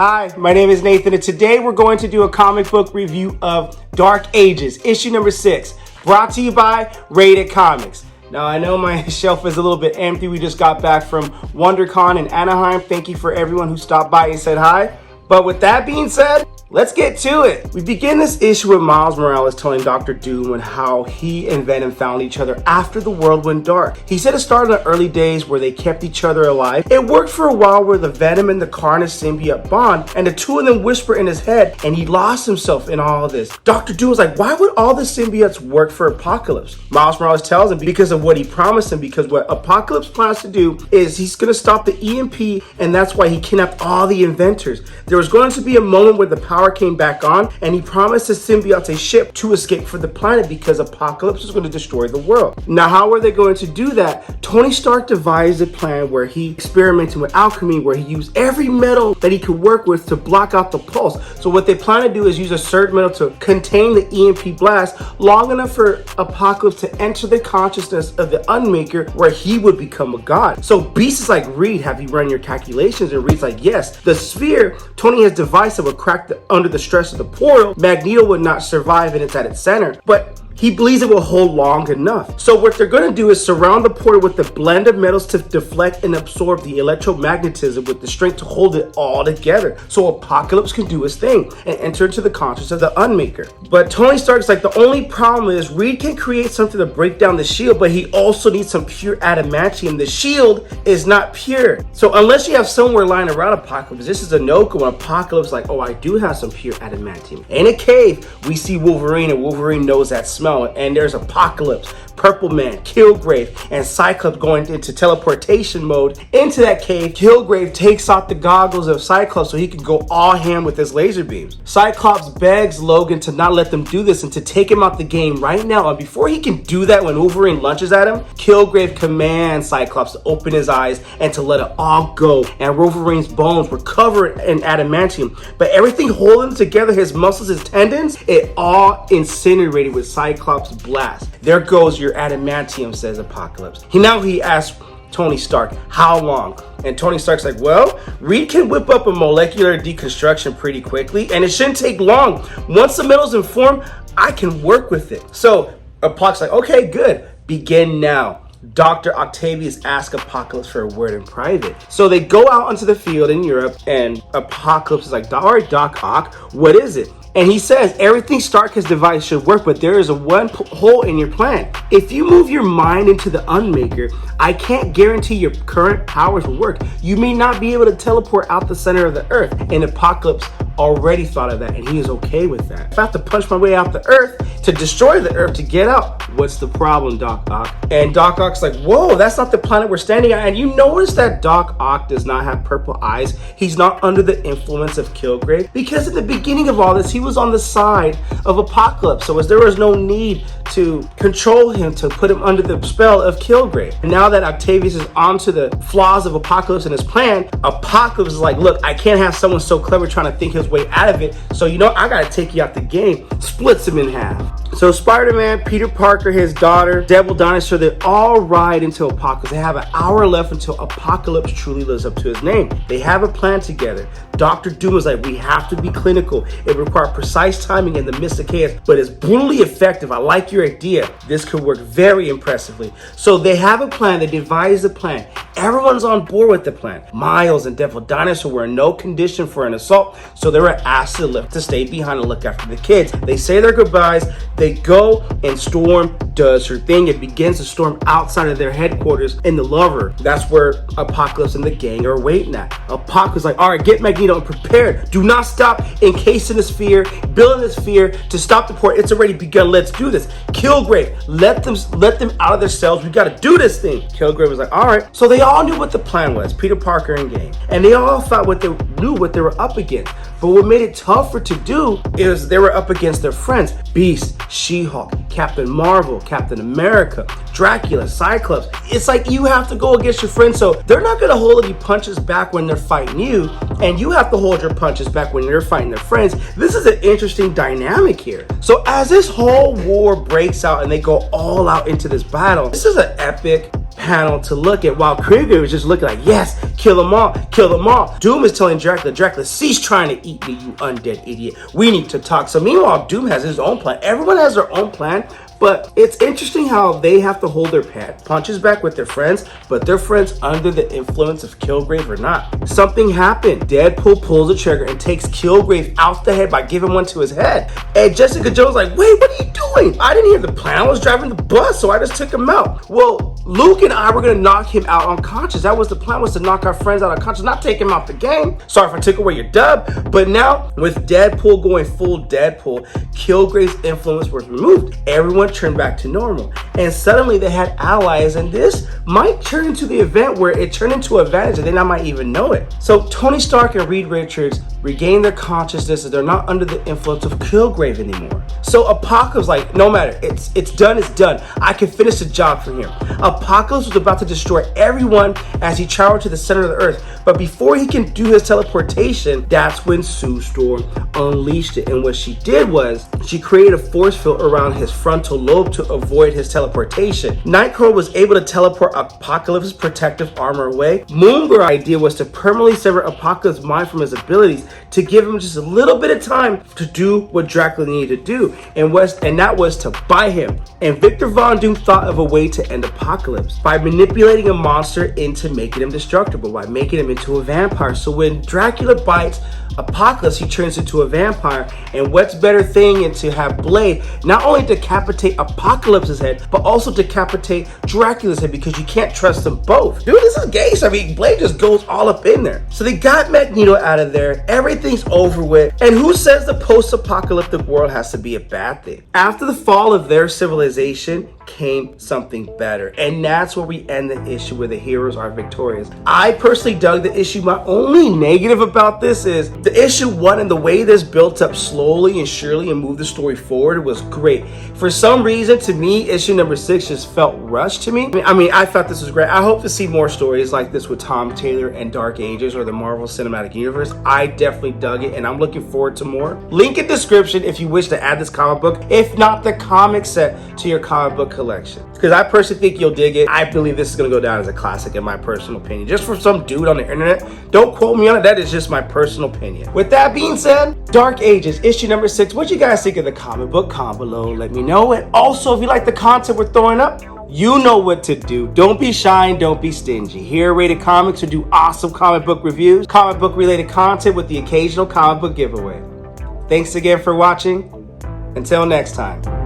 Hi, my name is Nathan, and today we're going to do a comic book review of Dark Ages, issue number 6, brought to you by RatedComics. Now, I know my shelf is a little bit empty. We just got back from WonderCon in Anaheim. Thank you for everyone who stopped by and said hi. But with that being said, let's get to it. We begin this issue with Miles Morales telling Dr. Doom and how he and Venom found each other after the world went dark. He said it started in the early days where they kept each other alive. It worked for a while where the Venom and the Carnage symbiote bond, and the two of them whisper in his head, and he lost himself in all of this. Dr. Doom was like, why would all the symbiotes work for Apocalypse? Miles Morales tells him because of what he promised him, because what Apocalypse plans to do is he's going to stop the EMP, and that's why he kidnapped all the inventors. There was going to be a moment where the power came back on, and he promised the symbiotes a ship to escape from the planet because Apocalypse was going to destroy the world. Now, how are they going to do that? Tony Stark devised a plan where he experimented with alchemy, where he used every metal that he could work with to block out the pulse. So what they plan to do is use a certain metal to contain the EMP blast long enough for Apocalypse to enter the consciousness of the Unmaker, where he would become a god. So Beast is like, Reed, have you run your calculations? And Reed's like, yes. The sphere Tony has devised that would crack under the stress of the portal. Magneto would not survive, and it's at its center. But he believes it will hold long enough. So what they're going to do is surround the portal with a blend of metals to deflect and absorb the electromagnetism with the strength to hold it all together, so Apocalypse can do his thing and enter into the consciousness of the Unmaker. But Tony Stark's like, the only problem is Reed can create something to break down the shield, but he also needs some pure adamantium. The shield is not pure. So unless you have somewhere lying around Apocalypse, this is a no-go. When Apocalypse is like, oh, I do have some pure adamantium. In a cave, we see Wolverine, and Wolverine knows that smell. And there's Apocalypse, Purple Man, Killgrave, and Cyclops going into teleportation mode into that cave. Killgrave takes off the goggles of Cyclops so he can go all ham with his laser beams. Cyclops begs Logan to not let them do this and to take him out the game right now. And before he can do that, when Wolverine lunges at him, Killgrave commands Cyclops to open his eyes and to let it all go. And Wolverine's bones were covered in adamantium, but everything holding together, his muscles, his tendons, it all incinerated with Cyclops' blast. There goes your adamantium, says Apocalypse. He asks Tony Stark, how long? And Tony Stark's like, well, Reed can whip up a molecular deconstruction pretty quickly, and it shouldn't take long. Once the metal's in form, I can work with it. So Apocalypse like, okay, good. Begin now. Dr. Octavius asks Apocalypse for a word in private. So they go out onto the field in Europe, and Apocalypse is like, all right, Doc Ock, what is it? And he says, everything Stark has devised should work, but there is a one hole in your plan. If you move your mind into the Unmaker, I can't guarantee your current powers will work. You may not be able to teleport out the center of the earth. And Apocalypse already thought of that, and he is okay with that. If I have to punch my way out the earth to destroy the earth to get out, what's the problem, Doc Ock? And Doc Ock's like, whoa, that's not the planet we're standing on. And you notice that Doc Ock does not have purple eyes. He's not under the influence of Killgrave, because at the beginning of all this, he was on the side of Apocalypse. So there was no need to control him, to put him under the spell of Killgrave. And now that Octavius is onto the flaws of Apocalypse and his plan, Apocalypse is like, look, I can't have someone so clever trying to think his way out of it. So, I gotta take you out the game. Splits him in half. So Spider-Man, Peter Parker, his daughter, Devil Dinosaur, they all ride into Apocalypse. They have an hour left until Apocalypse truly lives up to his name. They have a plan together. Dr. Doom is like, we have to be clinical. It requires precise timing in the midst of chaos, but it's brutally effective. I like your idea. This could work very impressively. So they have a plan. They devise a plan. Everyone's on board with the plan. Miles and Devil Dinosaur were in no condition for an assault, so they were asked to stay behind and look after the kids. They say their goodbyes. They go, and Storm does her thing. It begins to storm outside of their headquarters in the Lover. That's where Apocalypse and the gang are waiting at. Apocalypse is like, all right, get Magneto and prepare. Do not stop encasing the sphere, building the sphere to stop the port. It's already begun. Let's do this. Killgrave, let them out of their cells. We got to do this thing. Killgrave was like, all right. So they all knew what the plan was, Peter Parker and gang, and they all thought what they were up against. But what made it tougher to do is they were up against their friends: Beast, She-Hulk, Captain Marvel, Captain America, Dracula, Cyclops. It's like you have to go against your friends, so they're not going to hold any punches back when they're fighting you, and you have to hold your punches back when they're fighting their friends. This is an interesting dynamic here. So as this whole war breaks out and they go all out into this battle, this is an epic panel to look at, while Krieger was just looking like, yes, kill them all, kill them all. Doom is telling Dracula, cease trying to eat me, you undead idiot. We need to talk. So meanwhile, Doom has his own plan. Everyone has their own plan. But it's interesting how they have to hold their punches back with their friends, but their friends under the influence of Kilgrave or not. Something happened. Deadpool pulls the trigger and takes Kilgrave out the head by giving one to his head. And Jessica Jones like, wait, what are you doing? I didn't hear the plan. I was driving the bus, so I just took him out. Well, Luke and I were gonna knock him out unconscious. That was the plan, was to knock our friends out unconscious, not take him out the game. Sorry if I took away your dub. But now, with Deadpool going full Deadpool, Kilgrave's influence was removed. Everyone turned back to normal. And suddenly they had allies, and this might turn into the event where it turned into an advantage and they not might even know it. So Tony Stark and Reed Richards regain their consciousness and they're not under the influence of Kilgrave anymore. So Apocalypse like, no matter, it's done, it's done. I can finish the job for him. Apocalypse was about to destroy everyone as he traveled to the center of the earth. But before he can do his teleportation, that's when Sue Storm unleashed it. And what she did was, she created a force field around his frontal lobe to avoid his teleportation. Nightcrawler was able to teleport Apocalypse's protective armor away. Moonbir's idea was to permanently sever Apocalypse's mind from his abilities to give him just a little bit of time to do what Dracula needed to do, and that was to buy him. And Victor Von Doom thought of a way to end Apocalypse by manipulating a monster into making him destructible, by making him into a vampire. So when Dracula bites Apocalypse, he turns into a vampire. And what's better thing than to have Blade not only decapitate Apocalypse's head, but also decapitate Dracula's head, because you can't trust them both. Dude, this is gay. I mean, Blade just goes all up in there. So they got Magneto out of there. Everything's over with. And who says the post-apocalyptic world has to be a bad thing? After the fall of their civilization came something better. And that's where we end the issue, where the heroes are victorious. I personally dug the issue. My only negative about this is the issue one, and the way this built up slowly and surely and moved the story forward was great. For some reason, to me, issue number 6 just felt rushed to me. I mean, I thought this was great. I hope to see more stories like this with Tom Taylor and Dark Ages or the Marvel Cinematic Universe. I definitely dug it, and I'm looking forward to more. Link in description if you wish to add this comic book, if not the comic set, to your comic book collection, because I personally think you'll dig it. I believe this is going to go down as a classic in my personal opinion. Just for some dude on the internet, don't quote me on it. That is just my personal opinion. With that being said, Dark Ages issue number 6. What you guys think of the comic book? Comment below, let me know. And also, if you like the content we're throwing up, you know what to do. Don't be shy and don't be stingy. Here at Rated Comics, we do awesome comic book reviews, comic book related content with the occasional comic book giveaway. Thanks again for watching. Until next time.